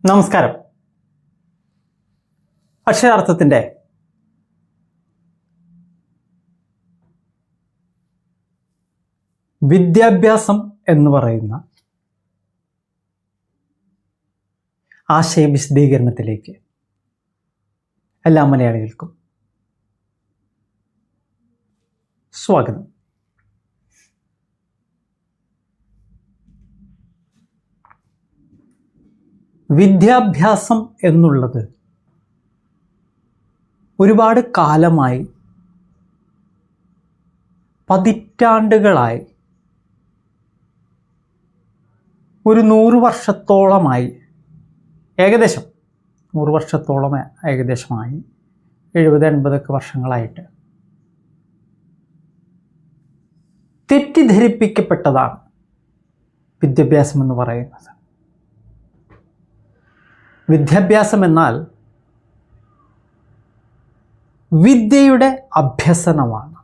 നമസ്കാരം. അക്ഷരാർത്ഥത്തിൻ്റെ വിദ്യാഭ്യാസം എന്ന് പറയുന്ന ആശയ വിശദീകരണത്തിലേക്ക് എല്ലാ മലയാളികൾക്കും സ്വാഗതം. വിദ്യാഭ്യാസം എന്നുള്ളത് ഒരുപാട് കാലമായി, പതിറ്റാണ്ടുകളായി, ഒരു 100 വർഷത്തോളമായി, ഏകദേശമായി 70-80 വർഷങ്ങളായിട്ട് തെറ്റിദ്ധരിപ്പിക്കപ്പെട്ടതാണ് വിദ്യാഭ്യാസം എന്ന് പറയുന്നത്. വിദ്യാഭ്യാസം എന്നാൽ വിദ്യയുടെ അഭ്യസനമാണ്.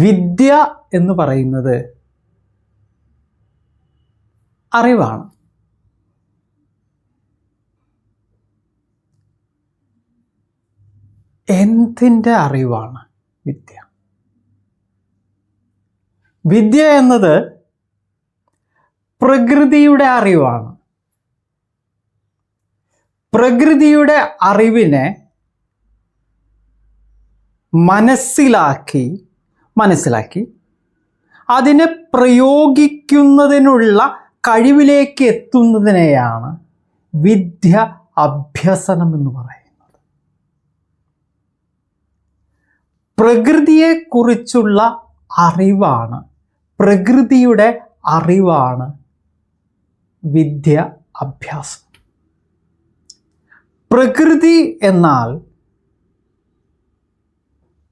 വിദ്യ എന്ന് പറയുന്നത് അറിവാണ്. എന്തിൻ്റെ അറിവാണ് വിദ്യ? വിദ്യ എന്നത് പ്രകൃതിയുടെ അറിവാണ്. പ്രകൃതിയുടെ അറിവിനെ മനസ്സിലാക്കി അതിനെ പ്രയോഗിക്കുന്നതിനുള്ള കഴിവിലേക്ക് എത്തുന്നതിനെയാണ് വിദ്യ അഭ്യസനം എന്ന് പറയുന്നത്. പ്രകൃതിയെക്കുറിച്ചുള്ള അറിവാണ്, പ്രകൃതിയുടെ അറിവാണ് വിദ്യ അഭ്യാസം. പ്രകൃതി എന്നാൽ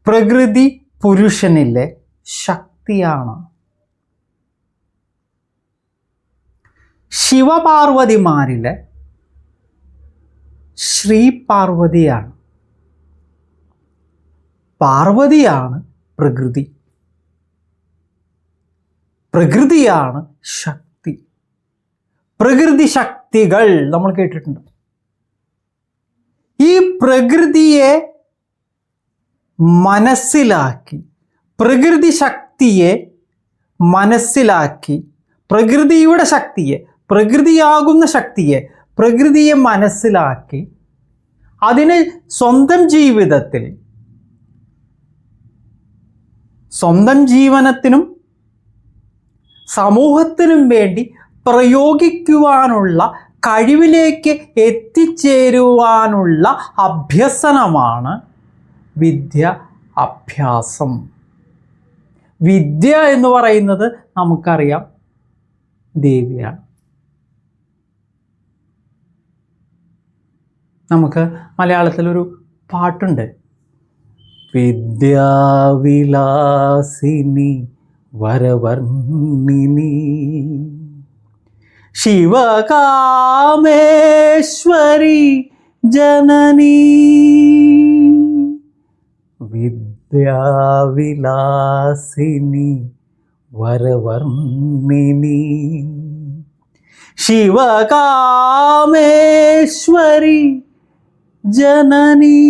പ്രകൃതി പുരുഷനിലെ ശക്തിയാണ്. ശിവപാർവതിമാരിലെ ശ്രീ പാർവതിയാണ്. പാർവതിയാണ് പ്രകൃതി, പ്രകൃതിയാണ് ശക്തി. പ്രകൃതി ശക്തികൾ നമ്മൾ കേട്ടിട്ടുണ്ട്. ഈ പ്രകൃതിയെ മനസ്സിലാക്കി, പ്രകൃതി ശക്തിയെ മനസ്സിലാക്കി, പ്രകൃതിയുടെ ശക്തിയെ, പ്രകൃതിയാകുന്ന ശക്തിയെ, പ്രകൃതിയെ മനസ്സിലാക്കി അതിനെ സ്വന്തം ജീവിതത്തിൽ, സ്വന്തം ജീവനത്തിനും സമൂഹത്തിനും വേണ്ടി പ്രയോഗിക്കുവാനുള്ള കഴിവിലേക്ക് എത്തിച്ചേരുവാനുള്ള അഭ്യസനമാണ് വിദ്യ അഭ്യാസം. വിദ്യ എന്ന് പറയുന്നത് നമുക്കറിയാം ദേവിയാണ്. നമുക്ക് മലയാളത്തിലൊരു പാട്ടുണ്ട്, വിദ്യാവിലാസിനി വരവർണിനി ശിവകാമേശ്വരി ജനനി. വിദ്യാവിലാസിനി വരവർണിനി ശിവകാമേശ്വരി ജനനി.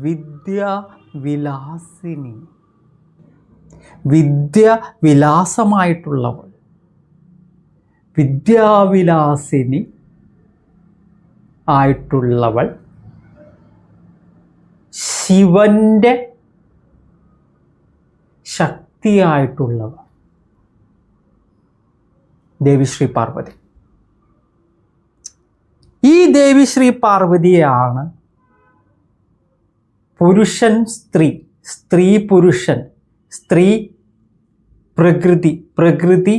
വിദ്യാവിലാസിനി, വിദ്യാവിലാസമായിട്ടുള്ളവൾ, വിദ്യാവിലാസിനി ആയിട്ടുള്ളവൾ, ശിവന്റെ ശക്തിയായിട്ടുള്ളവൾ ദേവി ശ്രീ പാർവതി. ഈ ദേവി ശ്രീ പാർവതിയാണ് പുരുഷൻ സ്ത്രീ, സ്ത്രീ പുരുഷൻ, സ്ത്രീ പ്രകൃതി, പ്രകൃതി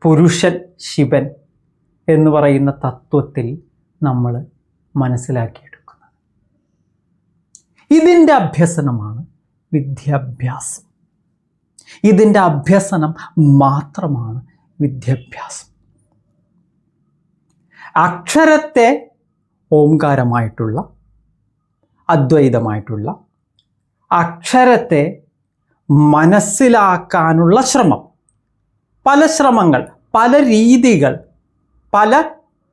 പുരുഷൻ ശിവൻ എന്ന് പറയുന്ന തത്വത്തിൽ നമ്മൾ മനസ്സിലാക്കിയെടുക്കുന്നത്. ഇതിൻ്റെ അഭ്യസനമാണ് വിദ്യാഭ്യാസം. ഇതിൻ്റെ അഭ്യസനം മാത്രമാണ് വിദ്യാഭ്യാസം. അക്ഷരത്തെ ഓംകാരമായിട്ടുള്ള, അദ്വൈതമായിട്ടുള്ള അക്ഷരത്തെ മനസ്സിലാക്കാനുള്ള ശ്രമം, പല ശ്രമങ്ങൾ, പല രീതികൾ, പല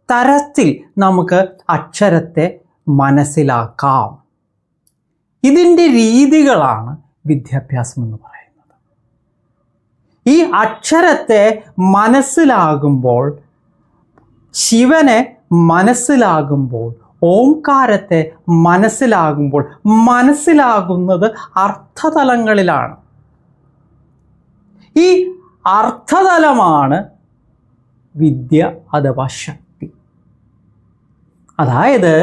തരത്തിൽ നമുക്ക് അക്ഷരത്തെ മനസ്സിലാക്കാം. ഇതിൻ്റെ രീതികളാണ് വിദ്യാഭ്യാസം എന്ന് പറയുന്നത്. ഈ അക്ഷരത്തെ മനസ്സിലാകുമ്പോൾ, ശിവനെ മനസ്സിലാകുമ്പോൾ, ഓംകാരത്തെ മനസ്സിലാകുമ്പോൾ മനസ്സിലാകുന്നത് അർത്ഥതലങ്ങളിലാണ്. ഈ അർത്ഥതലമാണ് വിദ്യ അഥവാ ശക്തി. അതായത്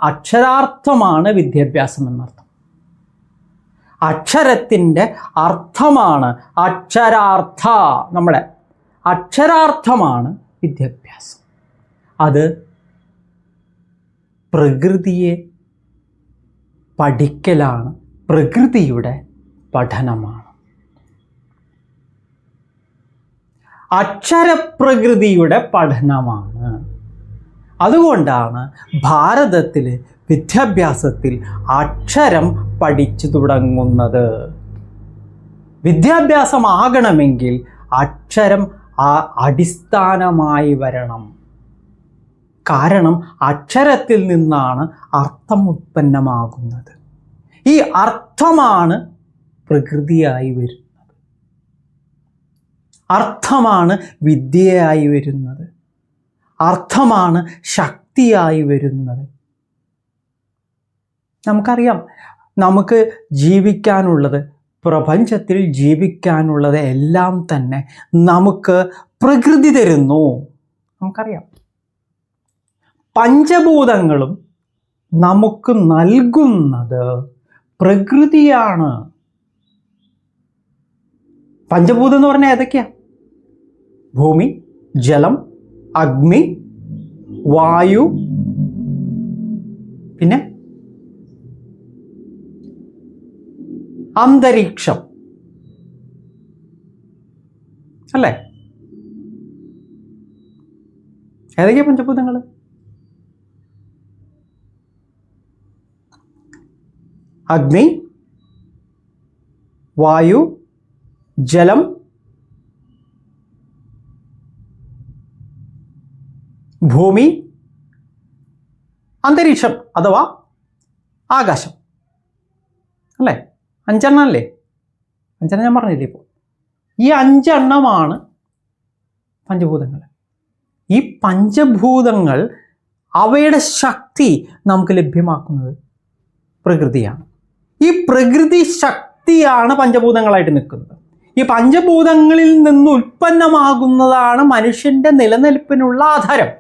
അക്ഷരാർത്ഥമാണ് വിദ്യാഭ്യാസം എന്നർത്ഥം. അക്ഷരത്തിൻ്റെ അർത്ഥമാണ് നമ്മുടെ അക്ഷരാർത്ഥമാണ് വിദ്യാഭ്യാസം. അത് പ്രകൃതിയെ പഠിക്കലാണ്, പ്രകൃതിയുടെ പഠനമാണ്. അക്ഷരപ്രകൃതിയുടെ പഠനമാണ്. അതുകൊണ്ടാണ് ഭാരതത്തിൽ വിദ്യാഭ്യാസത്തിൽ അക്ഷരം പഠിച്ചു തുടങ്ങുന്നത്. വിദ്യാഭ്യാസമാകണമെങ്കിൽ അക്ഷരം അടിസ്ഥാനമായി വരണം. കാരണം അക്ഷരത്തിൽ നിന്നാണ് അർത്ഥം ഉത്പന്നമാകുന്നത്. ഈ അർത്ഥമാണ് പ്രകൃതിയായി വരുന്നത്. അർത്ഥമാണ് വിദ്യയായി വരുന്നത്. അർത്ഥമാണ് ശക്തിയായി വരുന്നത്. നമുക്കറിയാം, നമുക്ക് ജീവിക്കാനുള്ളത്, പ്രപഞ്ചത്തിൽ ജീവിക്കാനുള്ളത് എല്ലാം തന്നെ നമുക്ക് പ്രകൃതി തരുന്നു. നമുക്കറിയാം, പഞ്ചഭൂതങ്ങളും നമുക്ക് നൽകുന്നത് പ്രകൃതിയാണ്. പഞ്ചഭൂതം എന്ന് പറഞ്ഞാൽ ഏതൊക്കെയാ? ഭൂമി, ജലം, അഗ്നി, വായു, പിന്നെ അന്തരീക്ഷം, അല്ലേ? ഏതൊക്കെയാ പഞ്ചഭൂതങ്ങൾ? അഗ്നി, വായു, ജലം, ഭൂമി, അന്തരീക്ഷം അഥവാ ആകാശം, അല്ലേ? 5 എണ്ണം അല്ലേ? 5 എണ്ണം ഞാൻ പറഞ്ഞില്ലേ ഇപ്പോൾ? ഈ 5 എണ്ണമാണ് പഞ്ചഭൂതങ്ങൾ. ഈ പഞ്ചഭൂതങ്ങൾ, അവയുടെ ശക്തി നമുക്ക് ലഭ്യമാക്കുന്നത് പ്രകൃതിയാണ്. ഈ പ്രകൃതി ശക്തിയാണ് പഞ്ചഭൂതങ്ങളായിട്ട് നിൽക്കുന്നത്. ഈ പഞ്ചഭൂതങ്ങളിൽ നിന്ന് ഉൽപ്പന്നമാകുന്നതാണ് മനുഷ്യൻ്റെ നിലനിൽപ്പിനുള്ള ആധാരം.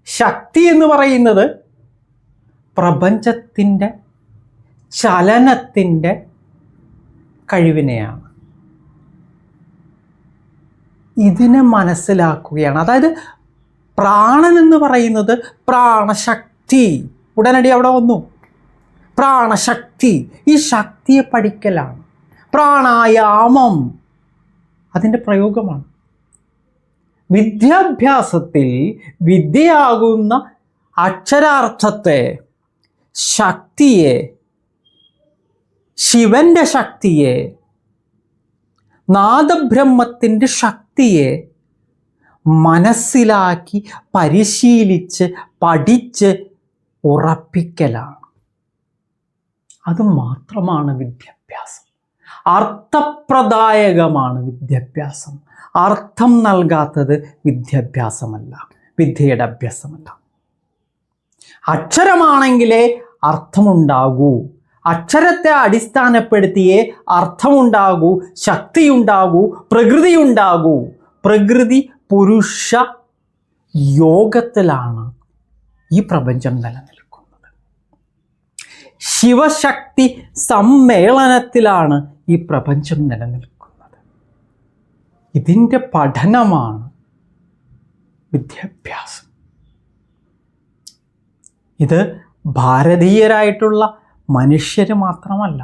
ശക്തി എന്ന് പറയുന്നത് പ്രപഞ്ചത്തിൻ്റെ ചലനത്തിൻ്റെ കഴിവിനെയാണ്. ഇതിനെ മനസ്സിലാക്കുകയാണ്. അതായത് പ്രാണൻ എന്ന് പറയുന്നത് പ്രാണശക്തി. ഉടനടി അവിടെ വന്നു പ്രാണശക്തി. ഈ ശക്തിയെ പഠിക്കലാണ്. പ്രാണായാമം അതിൻ്റെ പ്രയോഗമാണ്. വിദ്യാഭ്യാസത്തിൽ വിദ്യയാകുന്ന അക്ഷരാർത്ഥത്തെ, ശക്തിയെ, ശിവന്റെ ശക്തിയെ, നാദബ്രഹ്മത്തിൻ്റെ ശക്തിയെ മനസ്സിലാക്കി പരിശീലിച്ച് പഠിച്ച് ഉറപ്പിക്കലാണ്. അതുമാത്രമാണ് വിദ്യാഭ്യാസം. അർത്ഥപ്രദായകമാണ് വിദ്യാഭ്യാസം. അർത്ഥം നൽകാത്തത് വിദ്യാഭ്യാസമല്ല, വിദ്യയുടെ അഭ്യാസമല്ല. അക്ഷരമാണെങ്കിലേ അർത്ഥമുണ്ടാകൂ. അക്ഷരത്തെ അടിസ്ഥാനപ്പെടുത്തിയേ അർത്ഥമുണ്ടാകൂ, ശക്തിയുണ്ടാകൂ, പ്രകൃതിയുണ്ടാകൂ. പ്രകൃതി പുരുഷ യോഗത്തിലാണ് ഈ പ്രപഞ്ചം നിലനിൽക്കുന്നത്. ശിവശക്തി സമ്മേളനത്തിലാണ് ഈ പ്രപഞ്ചം നിലനിൽക്കുന്നത്. ഇതിൻ്റെ പഠനമാണ് വിദ്യാഭ്യാസം. ഇത് ഭാരതീയരായിട്ടുള്ള മനുഷ്യർ മാത്രമല്ല,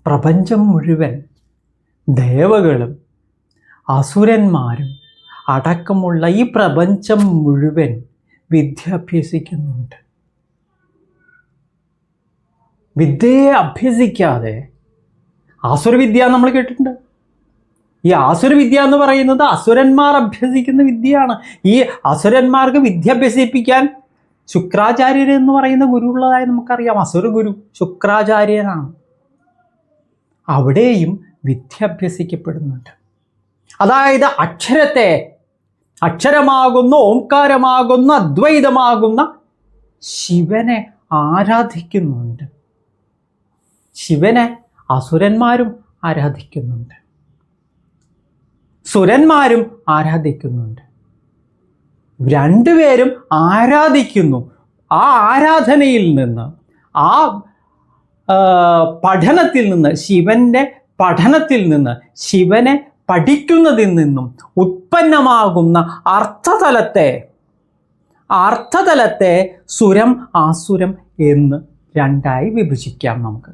പ്രപഞ്ചം മുഴുവൻ ദേവകളും അസുരന്മാരും അടക്കമുള്ള ഈ പ്രപഞ്ചം മുഴുവൻ വിദ്യ അഭ്യസിക്കുന്നുണ്ട്. വിദ്യയെ അഭ്യസിക്കാതെ, ആസുരവിദ്യ നമ്മൾ കേട്ടിട്ടുണ്ട്. ഈ ആസുരവിദ്യ എന്ന് പറയുന്നത് അസുരന്മാർ അഭ്യസിക്കുന്ന വിദ്യയാണ്. ഈ അസുരന്മാർക്ക് വിദ്യ അഭ്യസിപ്പിക്കാൻ ശുക്രാചാര്യർ എന്ന് പറയുന്ന ഗുരു ഉള്ളതായി നമുക്കറിയാം. അസുര ഗുരു ശുക്രാചാര്യനാണ്. അവിടെയും വിദ്യ അഭ്യസിക്കപ്പെടുന്നുണ്ട്. അതായത് അക്ഷരമാകുന്ന, ഓംകാരമാകുന്ന, അദ്വൈതമാകുന്ന ശിവനെ ആരാധിക്കുന്നുണ്ട്. ശിവനെ അസുരന്മാരും ആരാധിക്കുന്നുണ്ട്, സുരന്മാരും ആരാധിക്കുന്നുണ്ട്. രണ്ടുപേരും ആരാധിക്കുന്നു. ആ ആരാധനയിൽ നിന്ന്, ആ പഠനത്തിൽ നിന്ന്, ശിവന്റെ പഠനത്തിൽ നിന്ന്, ശിവനെ പഠിക്കുന്നതിൽ നിന്നും ഉത്പന്നമാകുന്ന അർത്ഥതലത്തെ സുരം ആസുരം എന്ന് രണ്ടായി വിഭജിക്കാം നമുക്ക്.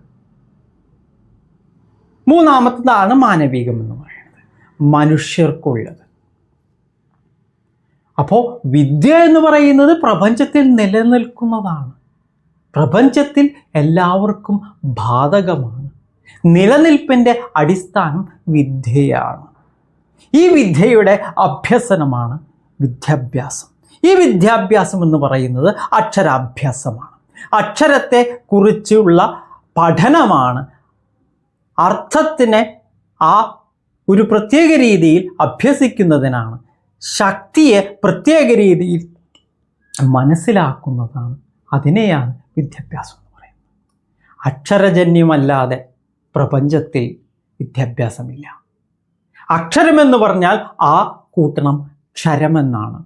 മൂന്നാമത്തതാണ് മാനവികം എന്ന് പറയുന്നത്, മനുഷ്യർക്കുള്ളത്. അപ്പോൾ വിദ്യ എന്ന് പറയുന്നത് പ്രപഞ്ചത്തിൽ നിലനിൽക്കുന്നതാണ്, പ്രപഞ്ചത്തിൽ എല്ലാവർക്കും ബാധകമാണ്. നിലനിൽപ്പിൻ്റെ അടിസ്ഥാനം വിദ്യയാണ്. ഈ വിദ്യയുടെ അഭ്യസനമാണ് വിദ്യാഭ്യാസം. ഈ വിദ്യാഭ്യാസം എന്ന് പറയുന്നത് അക്ഷരാഭ്യാസമാണ്. അക്ഷരത്തെ കുറിച്ചുള്ള പഠനമാണ്. അർത്ഥത്തിനെ ആ ഒരു പ്രത്യേക രീതിയിൽ അഭ്യസിക്കുന്നതിനാണ്. ശക്തിയെ പ്രത്യേക രീതിയിൽ മനസ്സിലാക്കുന്നതാണ്. അതിനെയാണ് വിദ്യാഭ്യാസം എന്ന് പറയുന്നത്. അക്ഷരജന്യമല്ലാതെ പ്രപഞ്ചത്തിൽ വിദ്യാഭ്യാസമില്ല. അക്ഷരമെന്ന് പറഞ്ഞാൽ ആ കൂട്ടണം ക്ഷരമെന്നാണ്.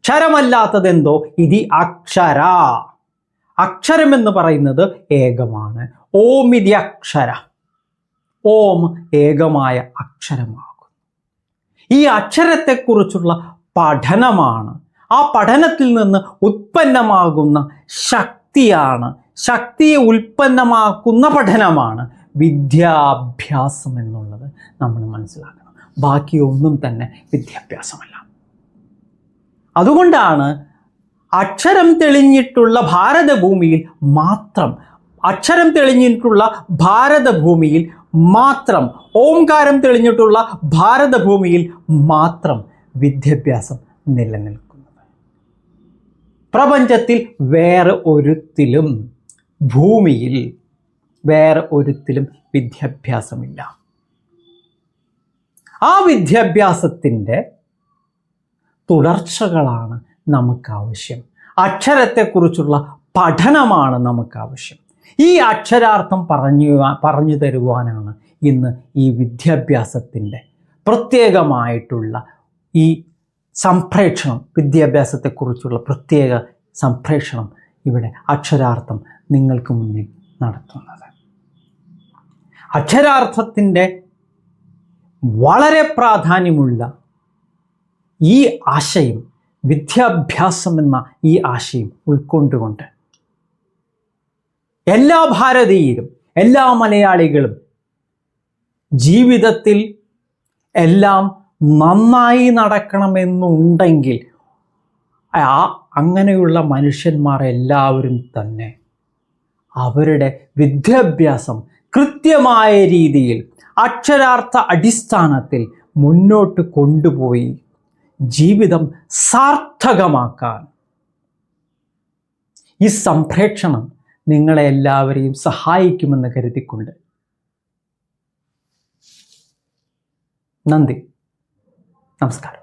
ക്ഷരമല്ലാത്തതെന്തോ ഇതി അക്ഷര. അക്ഷരമെന്ന് പറയുന്നത് ഏകമാണ്. ഓം ഇതി അക്ഷര. ഓം ഏകമായ അക്ഷരമാകും. ഈ അക്ഷരത്തെക്കുറിച്ചുള്ള പഠനമാണ്, ആ പഠനത്തിൽ നിന്ന് ഉത്പന്നമാകുന്ന ശക്തിയാണ്, ശക്തിയെ ഉൽപ്പന്നമാക്കുന്ന പഠനമാണ് വിദ്യാഭ്യാസം എന്നുള്ളത് നമ്മൾ മനസ്സിലാക്കണം. ബാക്കിയൊന്നും തന്നെ വിദ്യാഭ്യാസമല്ല. അതുകൊണ്ടാണ് അക്ഷരം തെളിഞ്ഞിട്ടുള്ള ഭാരതഭൂമിയിൽ മാത്രം, ഓംകാരം തെളിഞ്ഞിട്ടുള്ള ഭാരതഭൂമിയിൽ മാത്രം വിദ്യാഭ്യാസം നിലനിൽക്കുന്നത്. പ്രപഞ്ചത്തിൽ ഭൂമിയിൽ വേറെ ഒരുത്തിലും വിദ്യാഭ്യാസമില്ല. ആ വിദ്യാഭ്യാസത്തിൻ്റെ തുടർച്ചകളാണ് നമുക്കാവശ്യം. അക്ഷരത്തെക്കുറിച്ചുള്ള പഠനമാണ് നമുക്കാവശ്യം. ഈ അക്ഷരാർത്ഥം പറഞ്ഞു തരുവാനാണ് ഇന്ന് ഈ വിദ്യാഭ്യാസത്തിൻ്റെ പ്രത്യേകമായിട്ടുള്ള ഈ സംപ്രേഷണം, വിദ്യാഭ്യാസത്തെക്കുറിച്ചുള്ള പ്രത്യേക സംപ്രേഷണം ഇവിടെ അക്ഷരാർത്ഥം നിങ്ങൾക്ക് മുന്നിൽ നടത്തുന്നത്. അക്ഷരാർത്ഥത്തിൻ്റെ വളരെ പ്രാധാന്യമുള്ള ഈ ആശയം, വിദ്യാഭ്യാസം എന്ന ഈ ആശയം ഉൾക്കൊണ്ടുകൊണ്ട് എല്ലാ ഭാരതീയരും, എല്ലാ മലയാളികളും ജീവിതത്തിൽ എല്ലാം നന്നായി നടക്കണമെന്നുണ്ടെങ്കിൽ അങ്ങനെയുള്ള മനുഷ്യന്മാർ എല്ലാവരും തന്നെ അവരുടെ വിദ്യാഭ്യാസം കൃത്യമായ രീതിയിൽ അക്ഷരാർത്ഥ അടിസ്ഥാനത്തിൽ മുന്നോട്ട് കൊണ്ടുപോയി ജീവിതം സാർത്ഥകമാക്കാൻ ഈ സംപ്രേഷണം നിങ്ങളെ എല്ലാവരെയും സഹായിക്കുമെന്ന് കരുതിക്കൊണ്ട് നന്ദി, നമസ്കാരം.